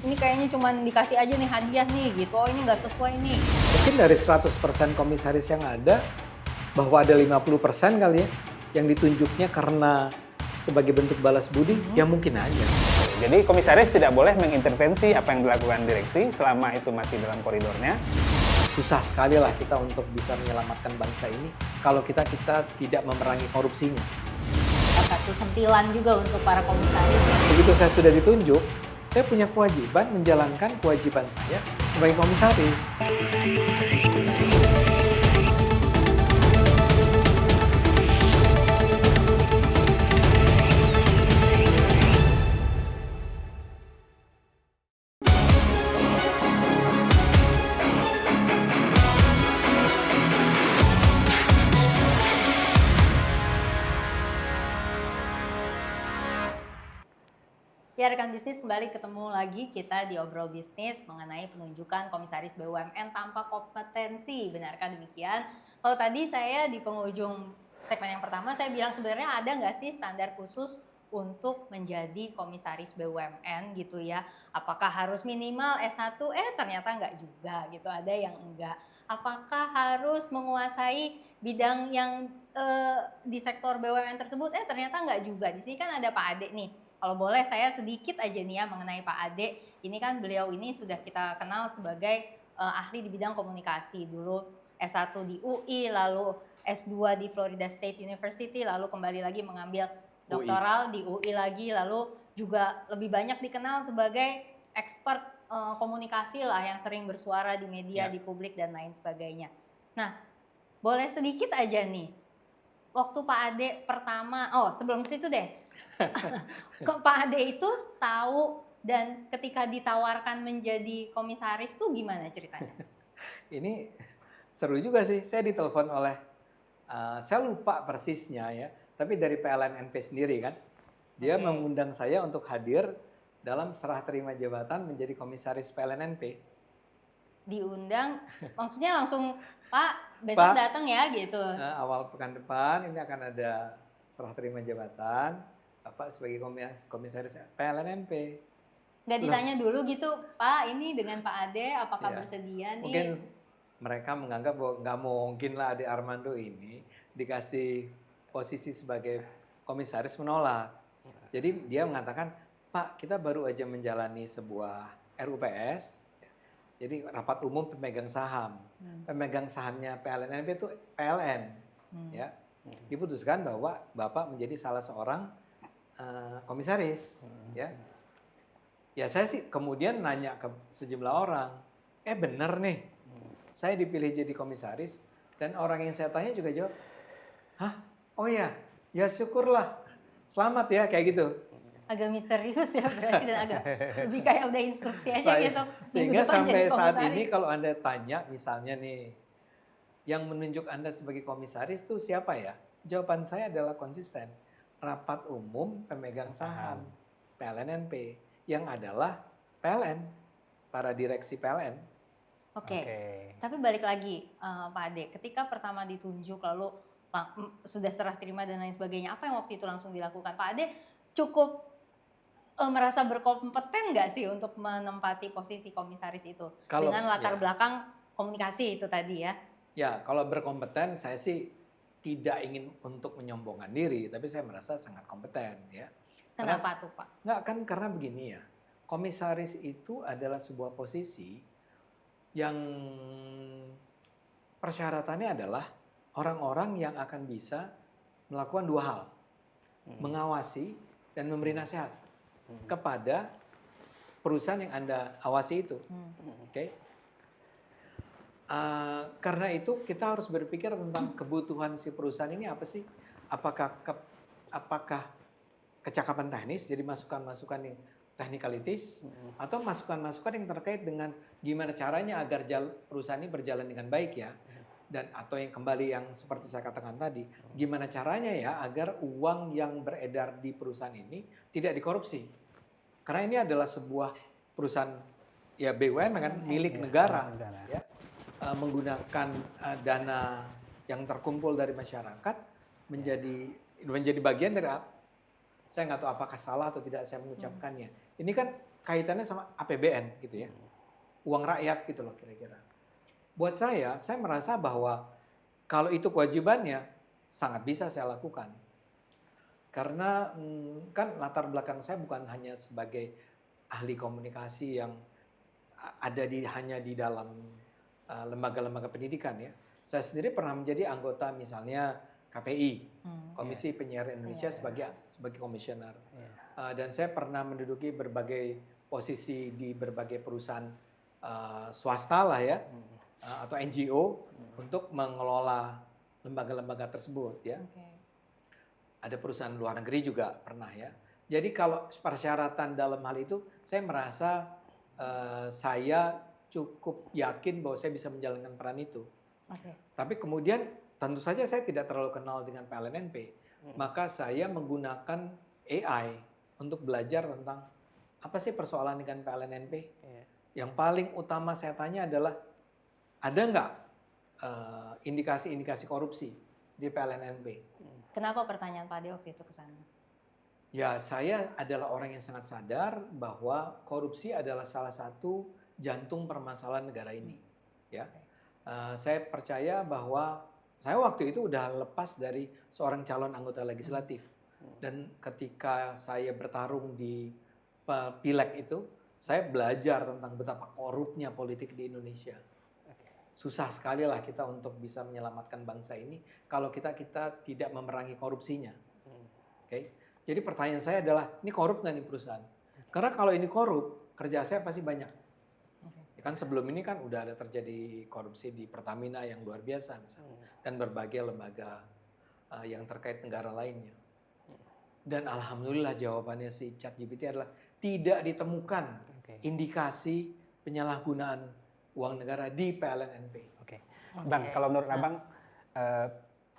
ini kayaknya cuman dikasih aja nih hadiah nih gitu, oh ini nggak sesuai nih. Mungkin dari 100% komisaris yang ada, bahwa ada 50% kali ya, yang ditunjuknya karena sebagai bentuk balas budi, ya mungkin aja. Jadi komisaris tidak boleh mengintervensi apa yang dilakukan direksi selama itu masih dalam koridornya. Susah sekali lah kita untuk bisa menyelamatkan bangsa ini kalau kita tidak memerangi korupsinya. Satu sentilan juga untuk para komisaris. Begitu saya sudah ditunjuk, saya punya kewajiban menjalankan kewajiban saya sebagai komisaris. Ya rekan bisnis, kembali ketemu lagi kita di Obrol Bisnis mengenai penunjukan komisaris BUMN tanpa kompetensi. Benarkah demikian? Kalau tadi saya di penghujung segmen yang pertama saya bilang sebenarnya ada nggak sih standar khusus untuk menjadi komisaris BUMN gitu ya? Apakah harus minimal S1? Ternyata nggak juga gitu, ada yang enggak. Apakah harus menguasai bidang yang di sektor BUMN tersebut? Ternyata nggak juga. Di sini kan ada Pak Ade nih. Kalau boleh saya sedikit aja nih ya mengenai Pak Ade. Ini kan beliau ini sudah kita kenal sebagai ahli di bidang komunikasi. Dulu S1 di UI, lalu S2 di Florida State University, lalu kembali lagi mengambil doktoral di UI lagi, lalu juga lebih banyak dikenal sebagai expert komunikasi lah yang sering bersuara di media, di publik dan lain sebagainya. Nah, boleh sedikit aja nih. Waktu Pak Ade pertama, sebelum situ deh. Kok Pak Ade itu tahu dan ketika ditawarkan menjadi komisaris tuh gimana ceritanya? Ini seru juga sih, saya ditelepon oleh, saya lupa persisnya ya, tapi dari PLNNP sendiri kan. Dia mengundang saya untuk hadir dalam serah terima jabatan menjadi komisaris PLNNP. Diundang, maksudnya langsung Pak besok datang ya gitu? Awal pekan depan ini akan ada serah terima jabatan, Bapak sebagai komisaris PLNNP. Nggak ditanya dulu gitu, Pak ini dengan Pak Ade apakah Ya, bersedia nih? mungkin mereka menganggap bahwa nggak mungkin lah Ade Armando ini dikasih posisi sebagai komisaris menolak. Jadi dia mengatakan, Pak kita baru aja menjalani sebuah RUPS, jadi rapat umum pemegang saham. Pemegang sahamnya PLNNP itu PLN. Ya. Diputuskan bahwa Bapak menjadi salah seorang komisaris. Ya. Ya saya sih kemudian nanya ke sejumlah orang, bener nih, saya dipilih jadi komisaris, dan orang yang saya tanya juga jawab, hah? Oh ya syukurlah, selamat ya, kayak gitu. Agak misterius ya berarti dan agak lebih kayak udah instruksi aja gitu. Sehingga sampai saat ini kalau Anda tanya misalnya nih, yang menunjuk Anda sebagai komisaris tuh siapa ya? Jawaban saya adalah konsisten, rapat umum pemegang saham PLNNP. Yang adalah PLN, para direksi PLN. Oke. Tapi balik lagi Pak Ade, ketika pertama ditunjuk lalu sudah serah terima dan lain sebagainya, apa yang waktu itu langsung dilakukan? Pak Ade cukup merasa berkompeten nggak sih untuk menempati posisi komisaris itu? Dengan latar belakang komunikasi itu tadi ya? Ya, kalau berkompeten saya sih tidak ingin untuk menyombongkan diri, tapi saya merasa sangat kompeten ya. Kenapa tuh Pak? Enggak kan, karena begini ya, komisaris itu adalah sebuah posisi yang persyaratannya adalah orang-orang yang akan bisa melakukan dua hal, mengawasi dan memberi nasihat kepada perusahaan yang Anda awasi itu. Oke? Karena itu kita harus berpikir tentang kebutuhan si perusahaan ini apa sih? Apakah kecakapan teknis, jadi masukan-masukan yang technicalities, atau masukan-masukan yang terkait dengan gimana caranya agar perusahaan ini berjalan dengan baik ya, dan atau yang kembali yang seperti saya katakan tadi, gimana caranya ya agar uang yang beredar di perusahaan ini tidak dikorupsi, karena ini adalah sebuah perusahaan ya BUMN kan, milik negara, ya, menggunakan dana yang terkumpul dari masyarakat menjadi bagian dari, saya nggak tahu apakah salah atau tidak saya mengucapkannya. Ini kan kaitannya sama APBN gitu ya. Uang rakyat gitu loh kira-kira. Buat saya merasa bahwa kalau itu kewajibannya sangat bisa saya lakukan. Karena kan latar belakang saya bukan hanya sebagai ahli komunikasi yang hanya di dalam lembaga-lembaga pendidikan ya. Saya sendiri pernah menjadi anggota misalnya KPI, Komisi Penyiaran Indonesia sebagai komisioner. Dan saya pernah menduduki berbagai posisi di berbagai perusahaan swasta lah ya, atau NGO untuk mengelola lembaga-lembaga tersebut ya. Ada perusahaan luar negeri juga pernah ya. Jadi kalau persyaratan dalam hal itu, saya merasa saya cukup yakin bahwa saya bisa menjalankan peran itu. Tapi kemudian tentu saja saya tidak terlalu kenal dengan PLNNP, maka saya menggunakan AI untuk belajar tentang apa sih persoalan dengan PLNNP. Yang paling utama saya tanya adalah ada nggak indikasi-indikasi korupsi di PLNNP? Kenapa pertanyaan Pak Ade waktu itu ke sana? Ya, saya adalah orang yang sangat sadar bahwa korupsi adalah salah satu jantung permasalahan negara ini. Ya, saya percaya bahwa saya waktu itu udah lepas dari seorang calon anggota legislatif, dan ketika saya bertarung di pileg itu, saya belajar tentang betapa korupnya politik di Indonesia. Susah sekali lah kita untuk bisa menyelamatkan bangsa ini kalau kita tidak memerangi korupsinya. Oke. Jadi pertanyaan saya adalah, ini korup nggak nih perusahaan? Karena kalau ini korup, kerja saya pasti banyak. Ya kan sebelum ini kan udah ada terjadi korupsi di Pertamina yang luar biasa misalnya, dan berbagai lembaga yang terkait negara lainnya. Dan alhamdulillah jawabannya si ChatGPT adalah tidak ditemukan indikasi penyalahgunaan uang negara di PLNNP. Bang, kalau menurut Abang,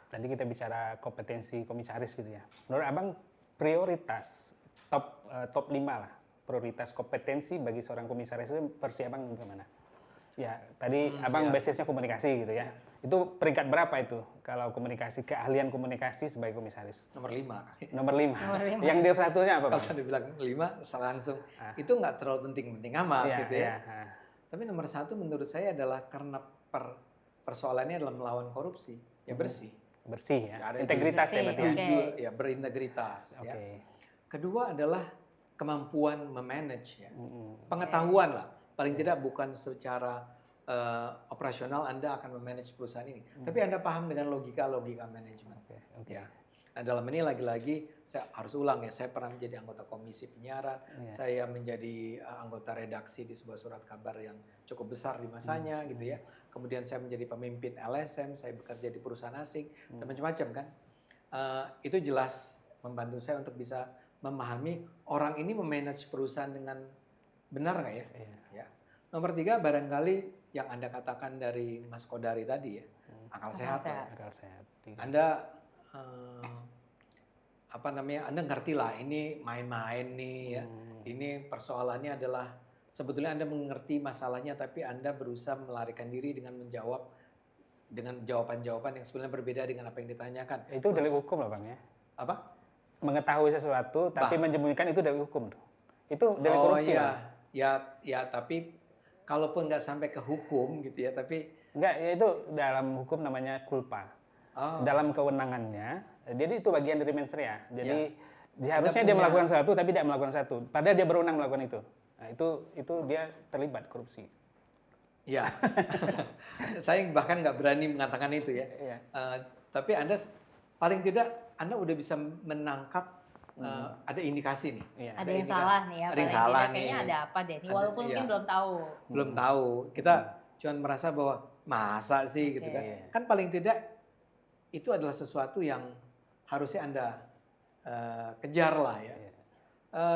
nanti kita bicara kompetensi komisaris gitu ya. Menurut Abang, prioritas top 5 lah, prioritas kompetensi bagi seorang komisaris itu versi Abang gimana? Ya, tadi Abang basisnya komunikasi gitu ya. Itu peringkat berapa itu kalau komunikasi, keahlian komunikasi sebagai komisaris? Nomor 5. Nomor 5. Yang di satunya apa, Bang? Kalau dibilang 5, langsung. Itu nggak terlalu penting-penting amat gitu ya. Tapi nomor 1 menurut saya adalah karena persoalannya adalah melawan korupsi, ya bersih. Bersih ya, ada integritas ya berarti ya. Jujur, ya berintegritas. Ya. Kedua adalah kemampuan memanage ya. Pengetahuan lah, paling tidak bukan secara operasional Anda akan memanage perusahaan ini, tapi Anda paham dengan logika manajemen. Ya. Nah dalam ini lagi-lagi saya harus ulang ya, saya pernah menjadi anggota komisi penyiaran, saya menjadi anggota redaksi di sebuah surat kabar yang cukup besar di masanya gitu ya. Kemudian saya menjadi pemimpin LSM, saya bekerja di perusahaan asing dan macam-macam kan. Itu jelas membantu saya untuk bisa memahami orang ini memanage perusahaan dengan benar nggak ya? Ya. Nomor 3 barangkali yang Anda katakan dari Mas Kodari tadi ya, akal sehat. Akal sehat. Anda Anda ngerti lah ini main-main nih ya. Ini persoalannya adalah sebetulnya Anda mengerti masalahnya tapi Anda berusaha melarikan diri dengan menjawab dengan jawaban-jawaban yang sebenarnya berbeda dengan apa yang ditanyakan. Itu delik hukum lah Bang ya. Apa? Mengetahui sesuatu tapi menyembunyikan itu delik hukum tuh. Itu delik korupsi ya. Ya, tapi kalaupun nggak sampai ke hukum gitu ya, tapi enggak, ya itu dalam hukum namanya culpa. Dalam kewenangannya, jadi itu bagian dari mens rea. Jadi harusnya dia melakukan sesuatu tapi tidak melakukan sesuatu. Padahal dia berwenang melakukan itu. Nah, itu dia terlibat korupsi. Ya, saya bahkan nggak berani mengatakan itu ya. Tapi Anda paling tidak Anda udah bisa menangkap ada indikasi nih. Ada yang salah nih ya. Ada yang salah nih. Kayaknya ada apa deh. Walaupun mungkin belum tahu. Belum tahu. Kita cuma merasa bahwa masa sih gitu kan. Kan paling tidak itu adalah sesuatu yang harusnya Anda kejar lah ya.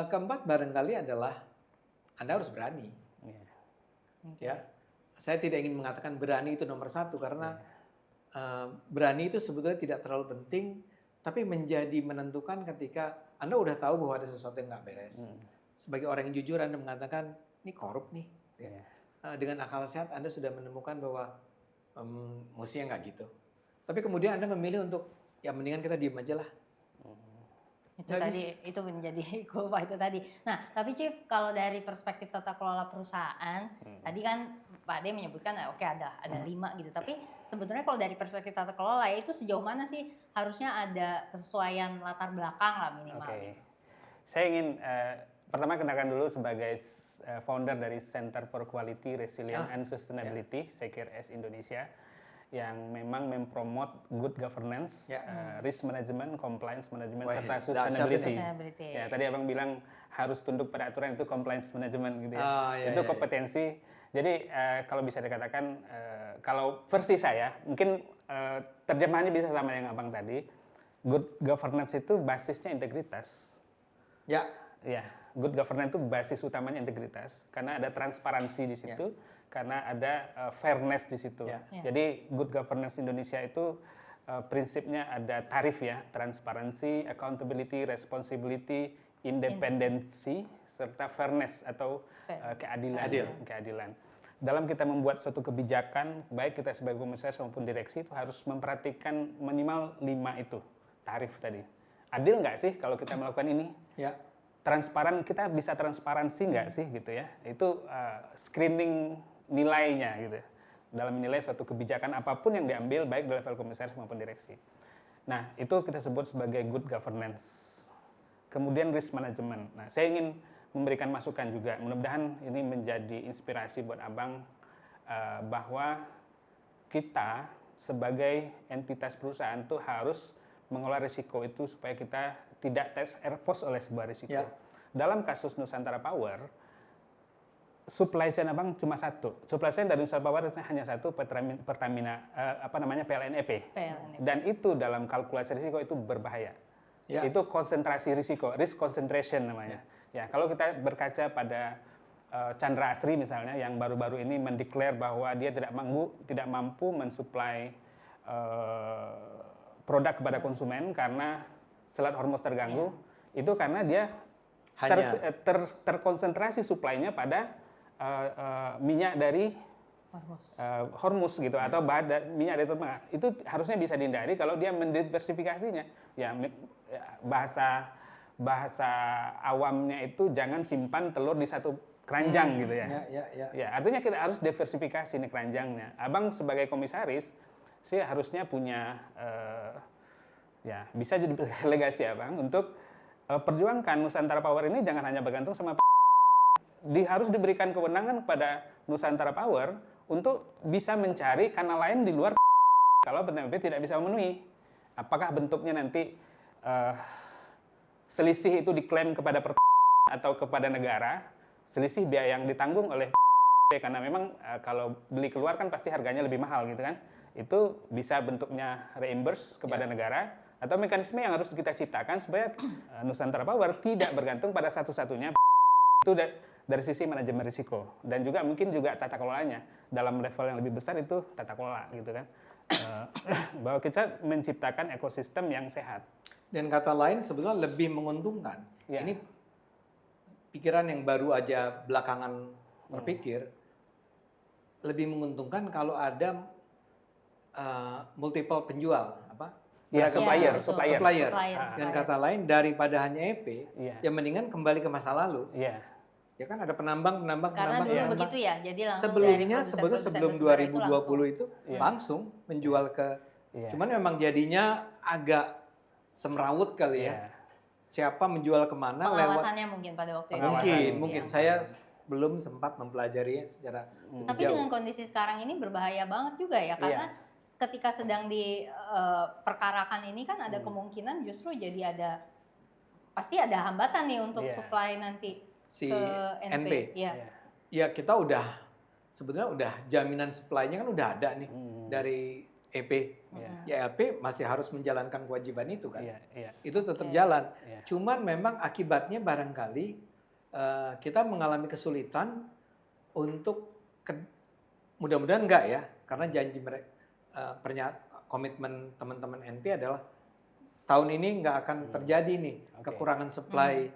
Keempat barangkali adalah Anda harus berani. Ya, saya tidak ingin mengatakan berani itu nomor 1 karena berani itu sebetulnya tidak terlalu penting, tapi menjadi menentukan ketika Anda udah tahu bahwa ada sesuatu yang nggak beres. Sebagai orang yang jujur Anda mengatakan ini korup nih. Dengan akal sehat Anda sudah menemukan bahwa mestinya nggak gitu. Tapi kemudian Anda memilih untuk ya mendingan kita diem aja lah. Itu tadi, itu menjadi kulpa itu tadi. Nah, tapi Chief, kalau dari perspektif tata kelola perusahaan, tadi kan Pak Ade menyebutkan oke ada 5 gitu. Tapi sebetulnya kalau dari perspektif tata kelola ya itu sejauh mana sih harusnya ada kesesuaian latar belakang lah minimal gitu. Saya ingin pertama kenalkan dulu sebagai founder dari Center for Quality, Resilience and Sustainability, CQRS Indonesia, yang memang mempromot good governance, risk management, compliance management, serta sustainability. Ya, tadi Abang bilang harus tunduk pada aturan, itu compliance management gitu ya. Itu kompetensi. Jadi kalau bisa dikatakan, kalau versi saya, mungkin terjemahannya bisa sama yang Abang tadi. Good governance itu basisnya integritas. Ya, good governance itu basis utamanya integritas, karena ada transparansi di situ, karena ada fairness di situ. Jadi good governance Indonesia itu prinsipnya ada tarif ya, transparansi, accountability, responsibility, independensi, serta fairness atau keadilan. Dalam kita membuat suatu kebijakan, baik kita sebagai komisaris maupun direksi, itu harus memperhatikan minimal 5 itu tarif tadi. Adil nggak sih kalau kita melakukan ini? Transparan, kita bisa transparansi nggak sih gitu ya? Itu screening nilainya gitu. Dalam menilai suatu kebijakan apapun yang diambil, baik di level komisaris maupun direksi. Nah, itu kita sebut sebagai good governance. Kemudian risk management. Nah, saya ingin memberikan masukan juga. Mudah-mudahan ini menjadi inspirasi buat Abang bahwa kita sebagai entitas perusahaan tuh harus mengelola risiko itu supaya kita tidak terexpose oleh sebuah risiko. Dalam kasus Nusantara Power, supply chain Abang cuma satu. Supply chain dari Nusantara Power hanya satu, Pertamina, PLNEP. Dan itu dalam kalkulasi risiko itu berbahaya. Itu konsentrasi risiko, risk concentration namanya. Ya, kalau kita berkaca pada Chandra Asri misalnya yang baru-baru ini mendeklar bahwa dia tidak mampu mensuplai produk kepada konsumen karena Selat Hormuz terganggu, itu karena dia terkonsentrasi suplainya pada minyak dari Hormuz gitu, atau minyak dari Tengah. Itu harusnya bisa dihindari kalau dia mendiversifikasinya. Ya, bahasa awamnya itu jangan simpan telur di satu keranjang gitu ya. Ya, artinya kita harus diversifikasi nih keranjangnya. Abang sebagai komisaris sih harusnya punya ya bisa jadi legasi Abang untuk perjuangkan Nusantara Power ini jangan hanya bergantung sama harus diberikan kewenangan kepada Nusantara Power untuk bisa mencari kanal lain di luar kalau PTMP tidak bisa memenuhi. Apakah bentuknya nanti selisih itu diklaim kepada atau kepada negara, selisih biaya yang ditanggung oleh karena memang kalau beli keluar kan pasti harganya lebih mahal gitu kan. Itu bisa bentuknya reimburse kepada negara, atau mekanisme yang harus kita ciptakan supaya Nusantara Power tidak bergantung pada satu-satunya. Itu dari sisi manajemen risiko, dan juga mungkin juga tata kelolanya. Dalam level yang lebih besar itu tata kelola gitu kan. Bahwa kita menciptakan ekosistem yang sehat. Dan kata lain sebetulnya lebih menguntungkan. Ini pikiran yang baru aja belakangan terpikir, lebih menguntungkan kalau ada multiple penjual, supplier. Dan kata lain daripada hanya EP, ya mendingan kembali ke masa lalu. Ya kan ada penambang. Karena dulu begitu ya, jadi langsung sebelum 2020 itu langsung menjual ke. Cuman memang jadinya agak semrawut kali ya. Siapa menjual kemana pengawasannya mungkin pada waktu itu. Mungkin saya belum sempat mempelajarinya secara tapi jauh. Dengan kondisi sekarang ini berbahaya banget juga ya, karena ketika sedang diperkarakan ini kan ada kemungkinan justru jadi pasti ada hambatan nih untuk supply nanti si ke NP. Ya kita sebetulnya udah jaminan supply-nya kan udah ada nih dari EP. Ya LP masih harus menjalankan kewajiban itu kan. Itu tetap jalan. Cuman memang akibatnya barangkali kita mengalami kesulitan untuk mudah-mudahan enggak ya, karena janji mereka komitmen teman-teman NP adalah tahun ini nggak akan terjadi nih kekurangan supply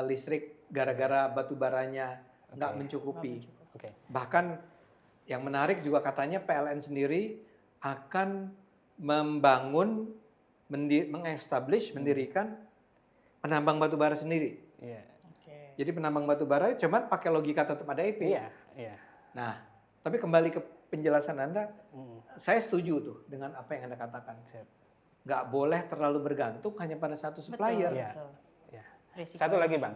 listrik gara-gara batu baranya nggak mencukupi. Bahkan yang menarik juga katanya PLN sendiri akan mendirikan penambang batu bara sendiri. Iya. Oke. Jadi penambang batu bara cuma pakai logika tetap ada IP. Iya, iya. Nah, tapi kembali ke penjelasan Anda, Mm, saya setuju tuh dengan apa yang Anda katakan. siap. Nggak boleh terlalu bergantung hanya pada satu supplier. Betul, Iya. betul. Iya. Risiko Satu yang- lagi Bang,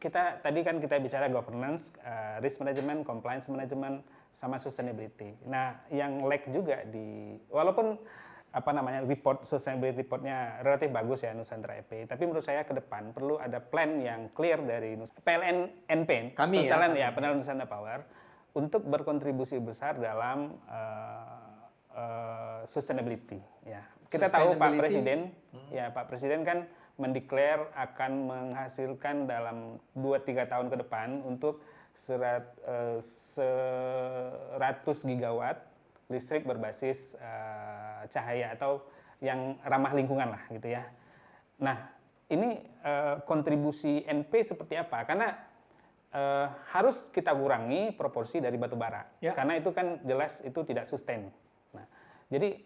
kita tadi kan kita bicara governance, risk management, compliance management, sama sustainability. Nah, yang lag juga walaupun apa namanya sustainability reportnya relatif bagus ya Nusantara EP, tapi menurut saya ke depan perlu ada plan yang clear dari PLN NP, Kami ya, Totalan kami. ya, Penelan Nusantara Power, untuk berkontribusi besar dalam sustainability. Ya, kita tahu Pak Sustainability. Presiden, ya Pak Presiden kan mendeklar akan menghasilkan dalam 2-3 tahun ke depan untuk 100 gigawatt listrik berbasis cahaya atau yang ramah lingkungan lah gitu ya. Nah, ini kontribusi NP seperti apa? Karena harus kita kurangi proporsi dari batu bara. Ya. Karena itu kan jelas itu tidak sustain. Nah, jadi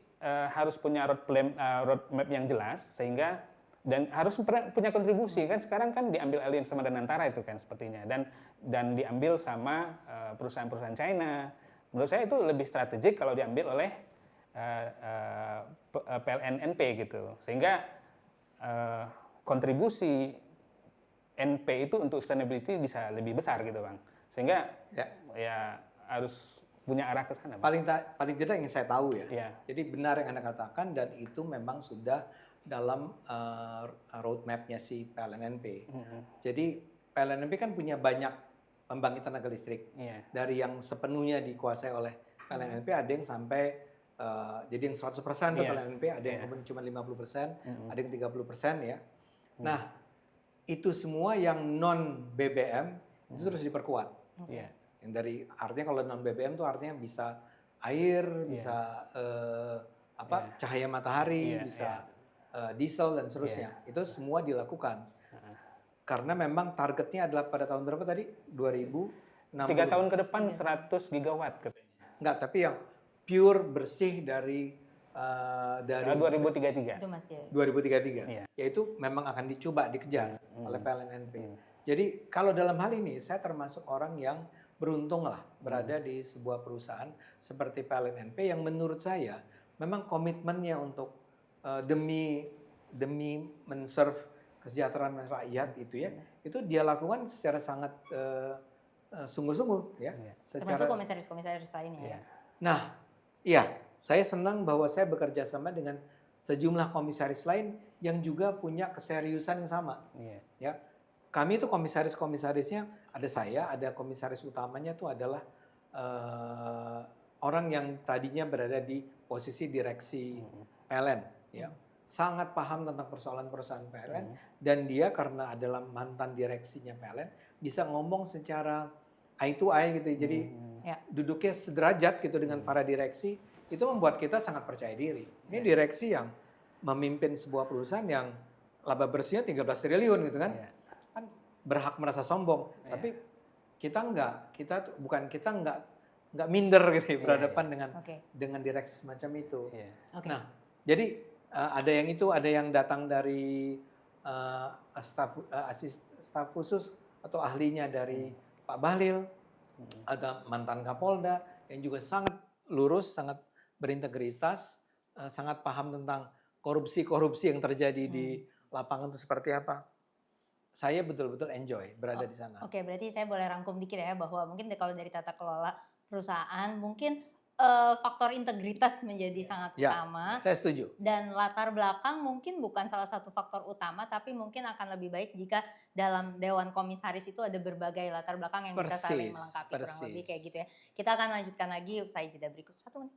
harus punya roadmap yang jelas sehingga dan harus punya kontribusi kan sekarang kan diambil alih sama Danantara itu kan sepertinya dan diambil sama perusahaan-perusahaan China. Menurut saya itu lebih strategik kalau diambil oleh PLN NP gitu sehingga kontribusi NP itu untuk sustainability bisa lebih besar gitu Bang sehingga ya harus punya arah ke sana Bang. Paling tidak yang saya tahu ya. Iya. Jadi benar yang Anda katakan dan itu memang sudah dalam roadmap-nya si PLNNP. Jadi PLNNP kan punya banyak pembangkit tenaga listrik. Iya. Dari yang sepenuhnya dikuasai oleh PLNNP ada yang sampai jadi yang 100% tuh Iya. PLNNP, ada yang kemudian cuma 50%, ada yang 30% ya. Nah, itu semua yang non BBM itu terus diperkuat. Iya. Yang dari artinya kalau non BBM tuh artinya bisa air, bisa cahaya matahari, Iya, bisa diesel dan seterusnya. Itu semua dilakukan. Karena memang targetnya adalah pada tahun berapa tadi? 2060. 3 tahun ke depan 100 gigawatt katanya. Enggak, tapi yang pure bersih dari 2033. Itu masih 2033. Iya. Yaitu memang akan dicoba dikejar oleh PLNNP. Jadi kalau dalam hal ini saya termasuk orang yang beruntung lah berada di sebuah perusahaan seperti PLNNP yang menurut saya memang komitmennya untuk demi men-serve kesejahteraan rakyat itu ya, itu dia lakukan secara sangat sungguh-sungguh ya. termasuk komisaris-komisaris lainnya ya. Nah, iya, saya senang bahwa saya bekerja sama dengan sejumlah komisaris lain yang juga punya keseriusan yang sama. Iya. Ya, kami itu komisaris-komisarisnya ada saya, ada komisaris utamanya itu adalah orang yang tadinya berada di posisi direksi PLN. Ya, sangat paham tentang persoalan perusahaan PLN dan dia karena adalah mantan direksinya PLN bisa ngomong secara eye to eye gitu. Jadi duduknya sederajat gitu dengan para direksi, itu membuat kita sangat percaya diri. Ini direksi yang memimpin sebuah perusahaan yang laba bersihnya 13 triliun gitu kan. Kan berhak merasa sombong, tapi kita enggak, enggak minder gitu ya, berhadapan dengan direksi semacam itu. Nah, jadi ada yang itu, ada yang datang dari staf khusus atau ahlinya dari Pak Bahlil, ada mantan Kapolda yang juga sangat lurus, sangat berintegritas, sangat paham tentang korupsi-korupsi yang terjadi di lapangan itu seperti apa. Saya betul-betul enjoy berada di sana. Oke, berarti saya boleh rangkum dikit ya bahwa mungkin kalau dari tata kelola perusahaan mungkin faktor integritas menjadi sangat utama. Saya setuju. Dan latar belakang mungkin bukan salah satu faktor utama, tapi mungkin akan lebih baik jika dalam Dewan Komisaris itu ada berbagai latar belakang yang bisa saling melengkapi, kurang lebih kayak gitu ya. Kita akan lanjutkan lagi usai jeda berikut 1 menit.